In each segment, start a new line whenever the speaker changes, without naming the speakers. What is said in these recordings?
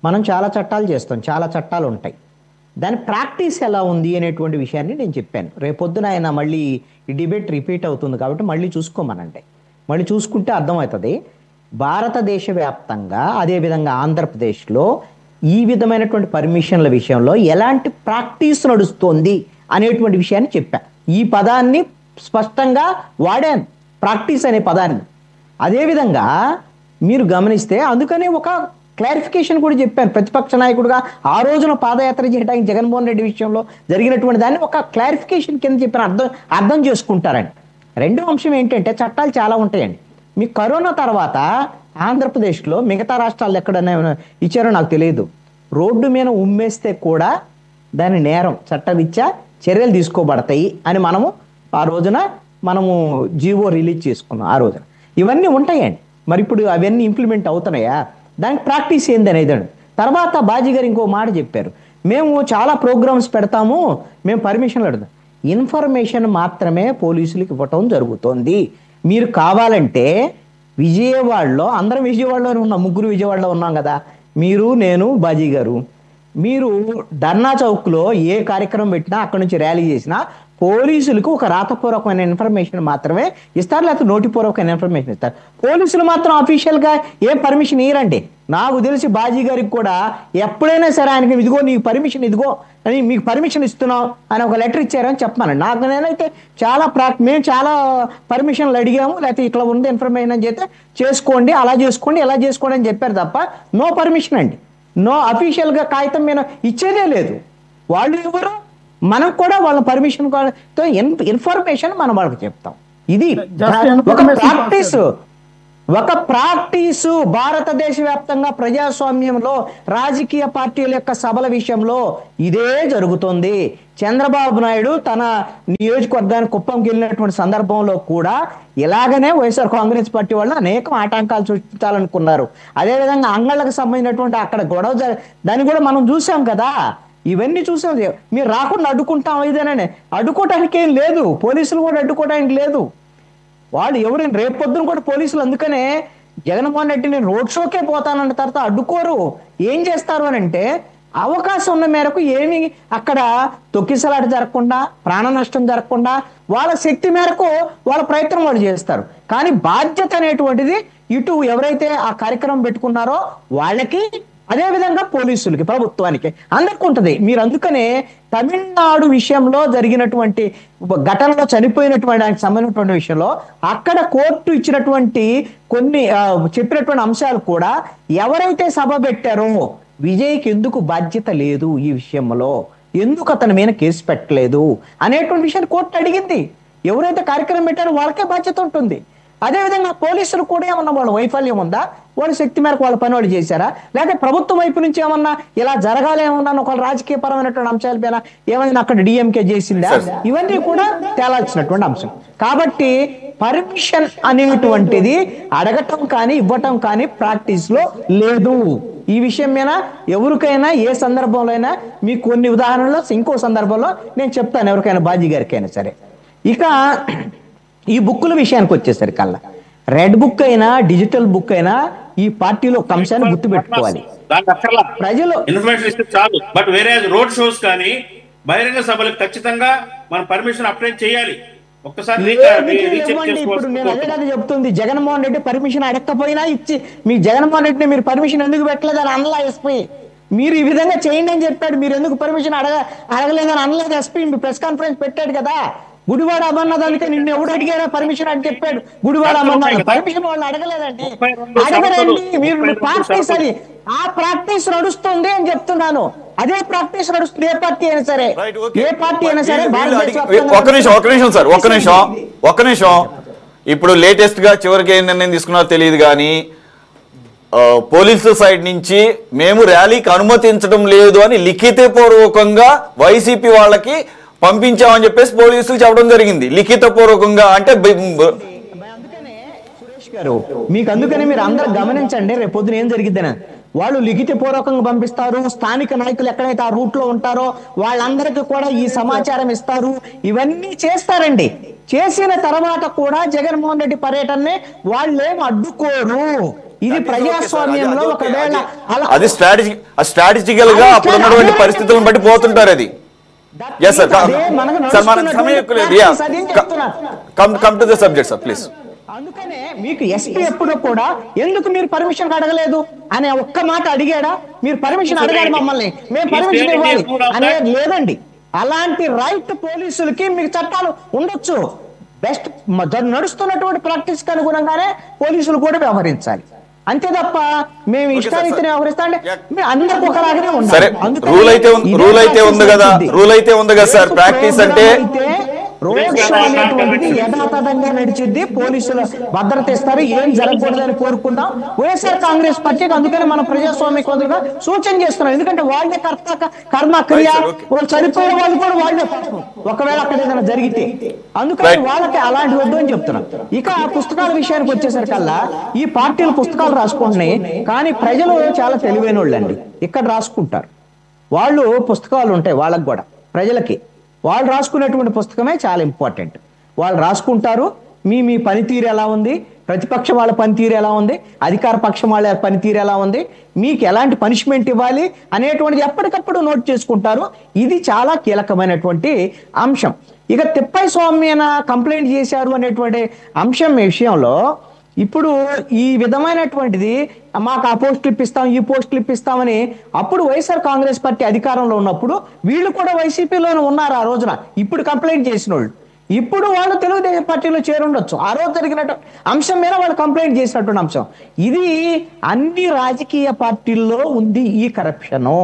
మనం చాలా చట్టాలు చేస్తాం, చాలా చట్టాలు ఉంటాయి. దాని ప్రాక్టీస్ ఎలా ఉంది అనేటువంటి విషయాన్ని నేను చెప్పాను. రేపొద్దున ఆయన మళ్ళీ ఈ డిబేట్ రిపీట్ అవుతుంది కాబట్టి మళ్ళీ చూసుకోమనండి. మళ్ళీ చూసుకుంటే అర్థమవుతుంది. భారతదేశ వ్యాప్తంగా అదేవిధంగా ఆంధ్రప్రదేశ్లో ఈ విధమైనటువంటి పర్మిషన్ల విషయంలో ఎలాంటి ప్రాక్టీస్ నడుస్తోంది అనేటువంటి విషయాన్ని చెప్పాను. ఈ పదాన్ని స్పష్టంగా వాడాను, ప్రాక్టీస్ అనే పదాన్ని. అదేవిధంగా మీరు గమనిస్తే అందుకనే ఒక క్లారిఫికేషన్ కూడా చెప్పాను. ప్రతిపక్ష నాయకుడిగా ఆ రోజున పాదయాత్ర చేయడానికి జగన్మోహన్ రెడ్డి విషయంలో జరిగినటువంటి దాన్ని ఒక క్లారిఫికేషన్ కింద చెప్పిన అర్థం చేసుకుంటారండి. రెండో అంశం ఏంటంటే చట్టాలు చాలా ఉంటాయండి. మీ కరోనా తర్వాత ఆంధ్రప్రదేశ్లో మిగతా రాష్ట్రాలు ఎక్కడైనా ఇచ్చారో నాకు తెలియదు, రోడ్డు మీద ఉమ్మేస్తే కూడా దాని నేరం చట్టరీత్యా చర్యలు తీసుకోబడతాయి అని ఆ రోజున జీవో రిలీజ్ చేసుకున్నాం ఆ రోజున. ఇవన్నీ ఉంటాయండి. మరి ఇప్పుడు అవన్నీ ఇంప్లిమెంట్ అవుతున్నాయా? దానికి ప్రాక్టీస్ ఏంది అనేది. తర్వాత బాజీ గారు ఇంకో మాట చెప్పారు, మేము చాలా ప్రోగ్రామ్స్ పెడతాము, మేము పర్మిషన్లు అడుగుతాం. ఇన్ఫర్మేషన్ మాత్రమే పోలీసులకు ఇవ్వటం జరుగుతోంది. మీరు కావాలంటే విజయవాడలో, అందరం విజయవాడలోనే ఉన్నాం, ముగ్గురు విజయవాడలో ఉన్నాం కదా, మీరు, నేను, బాజీ గారు. మీరు ధర్నా చౌక్లో ఏ కార్యక్రమం పెట్టినా, అక్కడ నుంచి ర్యాలీ చేసినా పోలీసులకు ఒక రాతపూర్వకమైన ఇన్ఫర్మేషన్ మాత్రమే ఇస్తారు, లేకపోతే నోటిపూర్వకమైన ఇన్ఫర్మేషన్ ఇస్తారు. పోలీసులు మాత్రం అఫీషియల్గా ఏం పర్మిషన్ ఇయ్యరండి. నాకు తెలిసి బాజీ గారికి కూడా ఎప్పుడైనా సరే ఆయనకి ఇదిగో నీకు పర్మిషన్, ఇదిగో అని మీకు పర్మిషన్ ఇస్తున్నాం అని ఒక లెటర్ ఇచ్చారని చెప్పమని. నేనైతే మేము చాలా పర్మిషన్లు అడిగాము, లేకపోతే ఇట్లా ఉంది ఇన్ఫర్మేషన్ అని చెప్తే చేసుకోండి, అలా చేసుకోండి, ఇలా చేసుకోండి అని చెప్పారు తప్ప నో పర్మిషన్ అండి. నో అఫీషియల్గా కాగితం మీద ఇచ్చేదే లేదు. వాళ్ళు ఎవరు, మనం కూడా వాళ్ళ పర్మిషన్ తో ఇన్ఫర్మేషన్ మనం వాళ్ళకి చెప్తాం. ఇది ఒక ప్రాక్టీసు భారతదేశ వ్యాప్తంగా ప్రజాస్వామ్యంలో రాజకీయ పార్టీల యొక్క సభల విషయంలో ఇదే జరుగుతుంది. చంద్రబాబు నాయుడు తన నియోజకవర్గానికి కుప్పంకి వెళ్ళినటువంటి సందర్భంలో కూడా ఇలాగనే వైఎస్ఆర్ కాంగ్రెస్ పార్టీ వాళ్ళు అనేక ఆటంకాలు సృష్టించాలనుకున్నారు. అదేవిధంగా అంగళ్ళకు సంబంధించినటువంటి అక్కడ గొడవ దాన్ని కూడా మనం చూసాం కదా. ఇవన్నీ చూసాం. మీరు రాకుండా అడ్డుకుంటాం, ఇదేనని అడ్డుకోవటానికి ఏం లేదు, పోలీసులు కూడా అడ్డుకోవడానికి లేదు. వాళ్ళు ఎవరైనా రేపు పొద్దున కూడా పోలీసులు అందుకనే జగన్మోహన్ రెడ్డి నేను రోడ్ షోకే పోతానన్న తర్వాత అడ్డుకోరు. ఏం చేస్తారు అని అంటే అవకాశం ఉన్న మేరకు ఏమి అక్కడ తొక్కిసలాట జరగకుండా, ప్రాణ నష్టం జరగకుండా వాళ్ళ శక్తి మేరకు వాళ్ళ ప్రయత్నం వాళ్ళు చేస్తారు. కానీ బాధ్యత అనేటువంటిది ఇటు ఎవరైతే ఆ కార్యక్రమం పెట్టుకున్నారో వాళ్ళకి, అదేవిధంగా పోలీసులకి, ప్రభుత్వానికి, అందరికీ ఉంటుంది. మీరు అందుకనే తమిళనాడు విషయంలో జరిగినటువంటి ఘటనలో చనిపోయినటువంటి దానికి సంబంధించినటువంటి విషయంలో అక్కడ కోర్టు ఇచ్చినటువంటి కొన్ని చెప్పినటువంటి అంశాలు కూడా ఎవరైతే సభ పెట్టారో విజయ్కి ఎందుకు బాధ్యత లేదు, ఈ విషయంలో ఎందుకు అతని మీద కేసు పెట్టలేదు అనేటువంటి విషయాన్ని కోర్టు అడిగింది. ఎవరైతే కార్యక్రమం పెట్టారో వాళ్ళకే బాధ్యత ఉంటుంది. అదేవిధంగా పోలీసులు కూడా ఏమన్నా వాళ్ళ వైఫల్యం ఉందా, వాళ్ళ శక్తి మేరకు వాళ్ళ పని వాళ్ళు చేశారా, లేకపోతే ప్రభుత్వం వైపు నుంచి ఏమన్నా ఇలా జరగాలి ఏమన్నా ఒక రాజకీయ పరమైనటువంటి అంశాల పైన ఏమైనా అక్కడ డిఎంకే చేసిందా, ఇవన్నీ కూడా తేలాల్సినటువంటి అంశం. కాబట్టి పర్మిషన్ అనేటువంటిది అడగటం కానీ ఇవ్వటం కానీ ప్రాక్టీస్ లో లేదు. ఈ విషయం మీద ఎవరికైనా ఏ సందర్భంలో అయినా మీకు కొన్ని ఉదాహరణలో ఇంకో సందర్భంలో నేను చెప్తాను, ఎవరికైనా బాజీ గారికైనా సరే. ఇక ఈ బుక్కుల విషయానికి వచ్చేసరికల్లా రెడ్ బుక్ అయినా డిజిటల్ బుక్ అయినా ఈ పార్టీలో ఒక అంశాన్ని గుర్తు పెట్టుకోవాలి. ప్రజలు
ఇన్ఫర్మేషన్ ఇస్తే చాలు, బట్ వేరే రోడ్ షోస్ కానీ బహిరంగ సభలకు ఖచ్చితంగా మనం పర్మిషన్ అప్లై చేయాలి. ఒక్కసారి
ఇప్పుడు నేను అదే చెప్తుంది, జగన్మోహన్ రెడ్డి పర్మిషన్ అడగకపోయినా ఇచ్చి మీ జగన్మోహన్ రెడ్డిని మీరు పర్మిషన్ ఎందుకు పెట్టలేదు అని అనలా ఎస్పీ. మీరు ఈ విధంగా చేయండి అని చెప్పాడు, మీరు ఎందుకు పర్మిషన్ అడగలేదని అనలేదు ఎస్పీ. ప్రెస్ కాన్ఫరెన్స్ పెట్టాడు కదా. గుడివాడ అమర్నాథానికి నిన్ను ఎవడు అడిగారా పర్మిషన్ అని చెప్పాడు. గుడివాడ అమర్నాథ్ పర్మిషన్ వాళ్ళు అడగలేదండి, అడగరండి. మీరు ప్రాక్టీస్ అది ఆ ప్రాక్టీస్ నడుస్తుంది అని చెప్తున్నాను. అదే ప్రాక్టీస్ నడుస్తుంది ఏ పార్టీ అయినా సరే, ఏ పార్టీ అయినా సరే.
ఒక్క నిమిషం ఇప్పుడు లేటెస్ట్ గా చివరికి ఏం నిర్ణయం తీసుకున్నారో తెలియదు కానీ పోలీసు సైడ్ నుంచి మేము ర్యాలీకి అనుమతించడం లేదు అని లిఖితపూర్వకంగా వైసీపీ వాళ్ళకి పంపించామని చెప్పేసి పోలీసులు చెప్పడం జరిగింది లిఖితపూర్వకంగా. అంటే
అందుకనే సురేష్ గారు మీకు అందుకనే మీరు అందరూ గమనించండి, రేపు పొద్దున ఏం జరిగిద్దని. వాళ్ళు లిఖితపూర్వకంగా పంపిస్తారు, స్థానిక నాయకులు ఎక్కడైతే ఆ రూట్ లో ఉంటారో వాళ్ళందరికీ కూడా ఈ సమాచారం ఇస్తారు, ఇవన్నీ చేస్తారండి. చేసిన తర్వాత కూడా జగన్మోహన్ రెడ్డి పర్యటనని వాళ్ళేం అడ్డుకోరు. ఇది ప్రజాస్వామ్యంలో ఒకవేళ
అది స్ట్రాటజికల్ గా అప్పుడు ఉన్నటువంటి పరిస్థితులను బట్టి పోతుంటారు. అది ఎస్ సార్ సార్ మన సమయం come to the subject sir please.
అందుకనే మీకు ఎస్పీ ఎప్పుడు కూడా ఎందుకు మీరు పర్మిషన్ అడగలేదు అనే ఒక్క మాట అడిగాడా? మీరు పర్మిషన్ అడగాలి మమ్మల్ని, మేము పర్మిషన్ ఇవ్వాలి అనేది లేదండి. అలాంటి రైట్ పోలీసులకి మీకు చట్టాలు ఉండొచ్చు. బెస్ట్ నడుస్తున్నటువంటి ప్రాక్టీస్ కి అనుగుణంగానే పోలీసులు కూడా వ్యవహరించాలి. అంతే తప్ప మేము ఇష్టారీతిని వ్యవహరిస్తా అంటే అందరికి ఒకలాగానే ఉండాలి.
రూల్ అయితే ఉంది కదా సార్. ప్రాక్టీస్ అంటే
రోడ్ షో అనేటువంటిది యథాతథంగా నడిచింది. పోలీసులు భద్రత ఇస్తారు, ఏం జరగకూడదని కోరుకుందాం. వైఎస్ఆర్ కాంగ్రెస్ పార్టీకి అందుకని మన ప్రజాస్వామికంగా సూచన చేస్తున్నాం. ఎందుకంటే వాళ్ళే కర్మ క్రియ, వాళ్ళు చనిపోయే వాళ్ళు కూడా వాళ్ళే పాపం ఒకవేళ అక్కడ ఏదైనా జరిగితే. అందుకని వాళ్ళకి అలాంటి వద్దు అని చెప్తున్నాం. ఇక పుస్తకాల విషయానికి వచ్చేసరికల్లా ఈ పార్టీలు పుస్తకాలు రాసుకుంటున్నాయి, కానీ ప్రజలు చాలా తెలివైన వాళ్ళండి. ఇక్కడ రాసుకుంటారు వాళ్ళు, పుస్తకాలు ఉంటాయి వాళ్ళకి కూడా. ప్రజలకి వాళ్ళు రాసుకునేటువంటి పుస్తకమే చాలా ఇంపార్టెంట్. వాళ్ళు రాసుకుంటారు మీ పనితీరు ఎలా ఉంది, ప్రతిపక్షం వాళ్ళ పనితీరు ఎలా ఉంది, అధికార పక్షం వాళ్ళ పనితీరు ఎలా ఉంది, మీకు ఎలాంటి పనిష్మెంట్ ఇవ్వాలి అనేటువంటిది ఎప్పటికప్పుడు నోట్ చేసుకుంటారు. ఇది చాలా కీలకమైనటువంటి అంశం. ఇక తిప్పై స్వామి కంప్లైంట్ చేశారు అనేటువంటి అంశం విషయంలో ఇప్పుడు ఈ విధమైనటువంటిది మాకు ఆ పోస్టులు ఇప్పిస్తాం, ఈ పోస్టులు ఇప్పిస్తామని అప్పుడు వైఎస్ఆర్ కాంగ్రెస్ పార్టీ అధికారంలో ఉన్నప్పుడు వీళ్ళు కూడా వైసీపీలోనే ఉన్నారు ఆ రోజున. ఇప్పుడు కంప్లైంట్ చేసిన వాళ్ళు ఇప్పుడు వాళ్ళు తెలుగుదేశం పార్టీలో చేరుండొచ్చు. ఆ రోజు జరిగినట్టు అంశం మీద వాళ్ళు కంప్లైంట్ చేసినటువంటి అంశం. ఇది అన్ని రాజకీయ పార్టీల్లో ఉంది ఈ కరప్షను.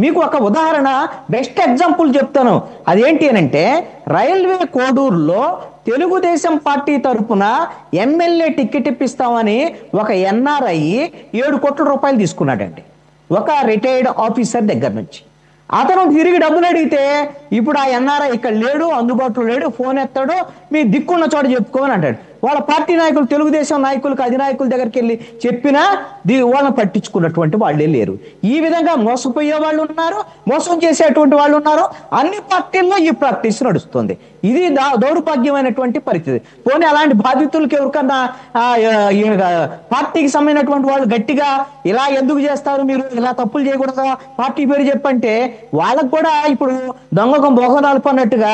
మీకు ఒక ఉదాహరణ, బెస్ట్ ఎగ్జాంపుల్ చెప్తాను. అదేంటి అనంటే రైల్వే కోడూరులో తెలుగుదేశం పార్టీ తరఫున ఎమ్మెల్యే టికెట్ ఇప్పిస్తామని ఒక ఎన్ఆర్ఐ 7 కోట్ల రూపాయలు తీసుకున్నాడండి ఒక రిటైర్డ్ ఆఫీసర్ దగ్గర నుంచి. అతను తిరిగి డబ్బులు అడిగితే ఇప్పుడు ఆ ఎన్ఆర్ఐ ఇక్కడ లేడు, అందుబాటులో లేడు, ఫోన్ ఎత్తాడు, మీ దిక్కున్న చోట చెప్పుకోమని అంటాడు. వాళ్ళ పార్టీ నాయకులు, తెలుగుదేశం నాయకులకు, అధినాయకుల దగ్గరికి వెళ్ళి చెప్పినా వాళ్ళని పట్టించుకున్నటువంటి వాళ్ళే లేరు. ఈ విధంగా మోసపోయే వాళ్ళు ఉన్నారు, మోసం చేసేటువంటి వాళ్ళు ఉన్నారు. అన్ని పార్టీల్లో ఈ ప్రాక్టీస్ నడుస్తుంది. ఇది దౌర్భాగ్యమైనటువంటి పరిస్థితి. పోనీ అలాంటి బాధితులకు ఎవరికన్నా పార్టీకి సంబంధించినటువంటి వాళ్ళు గట్టిగా ఇలా ఎందుకు చేస్తారు, మీరు ఇలా తప్పులు చేయకూడదా, పార్టీ పేరు చెప్పంటే వాళ్ళకు కూడా ఇప్పుడు దొంగకం బొగనాలు పన్నట్టుగా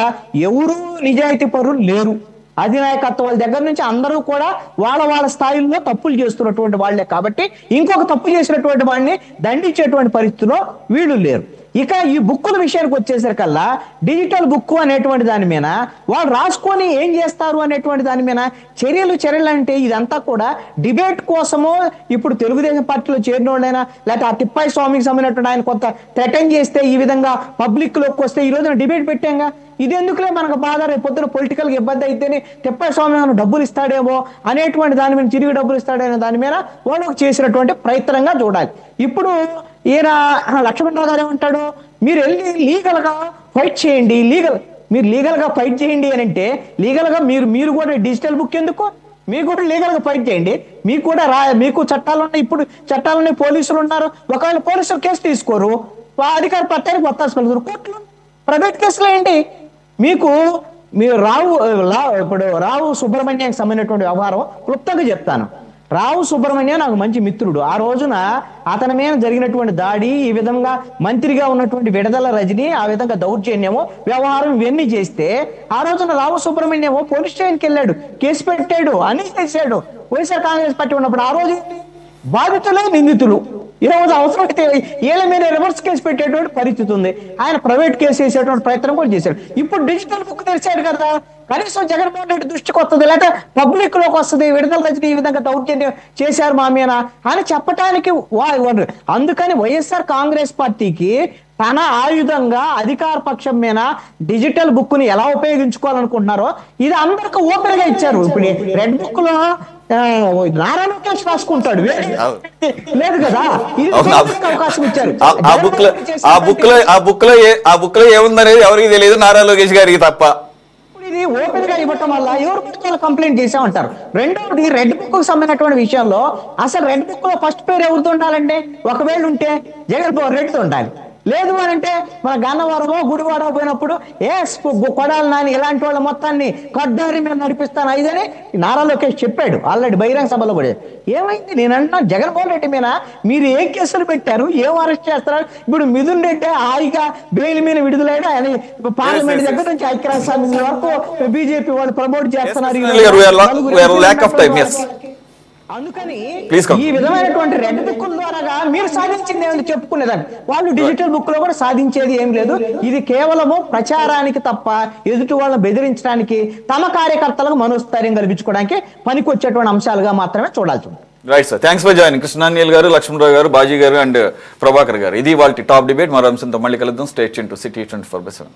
ఎవరు నిజాయితీ పరులు లేరు. అధినాయకత్వాల దగ్గర నుంచి అందరూ కూడా వాళ్ళ స్థాయిల్లో తప్పులు చేస్తున్నటువంటి వాళ్లే. కాబట్టి ఇంకొక తప్పు చేసినటువంటి వాడిని దండించేటువంటి పరిస్థితిలో వీళ్ళు లేరు. ఇక ఈ బుక్కుల విషయానికి వచ్చేసరికల్లా డిజిటల్ బుక్ అనేటువంటి దాని మీద వాళ్ళు రాసుకొని ఏం చేస్తారు అనేటువంటి దాని మీద చర్యలు అంటే ఇదంతా కూడా డిబేట్ కోసమో, ఇప్పుడు తెలుగుదేశం పార్టీలో చేరిన వాళ్ళైనా లేకపోతే ఆ తిప్పాయి స్వామికి సంబంధించినటువంటి ఆయన కొంత థ్రెటన్ చేస్తే ఈ విధంగా పబ్లిక్ లోకి వస్తే ఈ రోజున డిబేట్ పెట్టాంగా. ఇది ఎందుకులే మనకు బాధ, రేపు పొద్దున పొలిటికల్గా ఇబ్బంది అయితేనే తిప్పాయి స్వామి ఏమైనా డబ్బులు ఇస్తాడేమో అనేటువంటి దాని మీద, తిరిగి డబ్బులు ఇస్తాడనే దాని మీద వాళ్ళకు చేసినటువంటి ప్రయత్నంగా చూడాలి. ఇప్పుడు ఈయన లక్ష్మణరావు గారు ఏమంటాడు, మీరు వెళ్ళి లీగల్గా ఫైట్ చేయండి, మీరు లీగల్గా ఫైట్ చేయండి అని అంటే లీగల్గా మీరు కూడా డిజిటల్ బుక్ ఎందుకు, మీరు కూడా లీగల్గా ఫైట్ చేయండి. మీకు కూడా మీకు చట్టాలు ఉన్నాయి, ఇప్పుడు చట్టాలున్నాయి, పోలీసులు ఉన్నారు. ఒకవేళ పోలీసులు కేసు తీసుకోరు, అధికార పట్టానికి వత్తాల్సి కోర్టులు ప్రైవేట్ కేసులు ఏంటి. మీరు ఇప్పుడు రావు సుబ్రహ్మణ్యానికి సంబంధించినటువంటి వ్యవహారం క్లుప్తంగా చెప్తాను. రావు సుబ్రహ్మణ్య నాకు మంచి మిత్రుడు. ఆ రోజున అతని మీద జరిగినటువంటి దాడి, ఈ విధంగా మంత్రిగా ఉన్నటువంటి విడుదల రజని ఆ విధంగా దౌర్జన్యము వ్యవహారం ఇవన్నీ చేస్తే ఆ రోజున రావు సుబ్రహ్మణ్యము పోలీస్ స్టేషన్కి వెళ్ళాడు, కేసు పెట్టాడు, అన్ని చేశాడు. వైఎస్ఆర్ కాంగ్రెస్ పార్టీ ఉన్నప్పుడు ఆ రోజు బాధితులే నిందితులు. ఈరోజు అవసరమైతే ఏళ్ళ మీద రివర్స్ కేసు పెట్టేటువంటి పరిస్థితి ఉంది. ఆయన ప్రైవేట్ కేసు వేసేటువంటి ప్రయత్నం కూడా చేశాడు. ఇప్పుడు డిజిటల్ బుక్ తెరిచాడు కదా, కనీసం జగన్మోహన్ రెడ్డి దృష్టికి వస్తుంది, లేకపోతే పబ్లిక్ లోకి వస్తుంది. విడుదల రజని ఈ విధంగా దౌర్జన్యం చేశారు మా మీద అని చెప్పడానికి. అందుకని వైఎస్ఆర్ కాంగ్రెస్ పార్టీకి తన ఆయుధంగా అధికార పక్షం మీద డిజిటల్ బుక్ ని ఎలా ఉపయోగించుకోవాలనుకుంటున్నారో ఇది అందరికి ఓపెన్ గా ఇచ్చారు. ఇప్పుడు రెడ్ బుక్ లో నారా లోకేష్ రాసుకుంటాడు, లేదు కదా, అవకాశం ఇచ్చారు.
ఆ బుక్ లో ఏముందనేది ఎవరికి తెలియదు, నారా లోకేష్ గారికి తప్ప.
ఇది ఓపెన్ గా ఇవ్వటం వల్ల ఎవరు పట్టుకోవాలి కంప్లైంట్ చేసామంటారు. రెండవది రెడ్ బుక్ కు సంబంధించినటువంటి విషయంలో అసలు రెడ్ బుక్ లో ఫస్ట్ పేరు ఎవరితో ఉండాలంటే, ఒకవేళ ఉంటే జగన్మోహన్ రెడ్డితో ఉండాలి, లేదు అని అంటే మన గన్నవరమో గుడివాడ పోయినప్పుడు కొడాలి నాని ఇలాంటి వాళ్ళ మొత్తాన్ని కడ్డారి మీద నడిపిస్తాను ఇదని నారా లోకేష్ చెప్పాడు ఆల్రెడీ బహిరంగ సభలో కూడా. ఏమైంది నేను అంటున్నాను, జగన్మోహన్ రెడ్డి మీద మీరు ఏ కేసులు పెట్టారు, ఏం అరెస్ట్ చేస్తారు? ఇప్పుడు మిథున్ రెడ్డి హాయిగా బెయిల్ మీద విడుదలైన ఆయన పార్లమెంట్ దగ్గర నుంచి ఐక్యరాజ్య సమితి వరకు బీజేపీ వాళ్ళు ప్రమోట్ చేస్తున్నారు. అందుకని ఈ విధమైనటువంటి రెడ్ బుక్ ద్వారా మీరు సాధించింది ఏమని చెప్పుకునేదాన్ని, వాళ్ళు డిజిటల్ బుక్ లో కూడా సాధించేది ఏం లేదు. ఇది కేవలము ప్రచారానికి తప్ప ఎదుటి వాళ్ళని బెదిరించడానికి, తమ కార్యకర్తలకు మనోస్థైర్యం కల్పించుకోవడానికి పనికి వచ్చేటువంటి అంశాలుగా మాత్రమే చూడాల్సి ఉంటుంది.
Right sir, thanks for joining. కృష్ణానియల్ గారు, లక్ష్మణరావు గారు, బాజీ గారు అండ్ ప్రభాకర్ గారు. ఇది వాళ్ళ టాప్ డిబేట్. మరో అంశంతో మళ్ళీ కలుద్దాం. Stay tuned to city 24/7.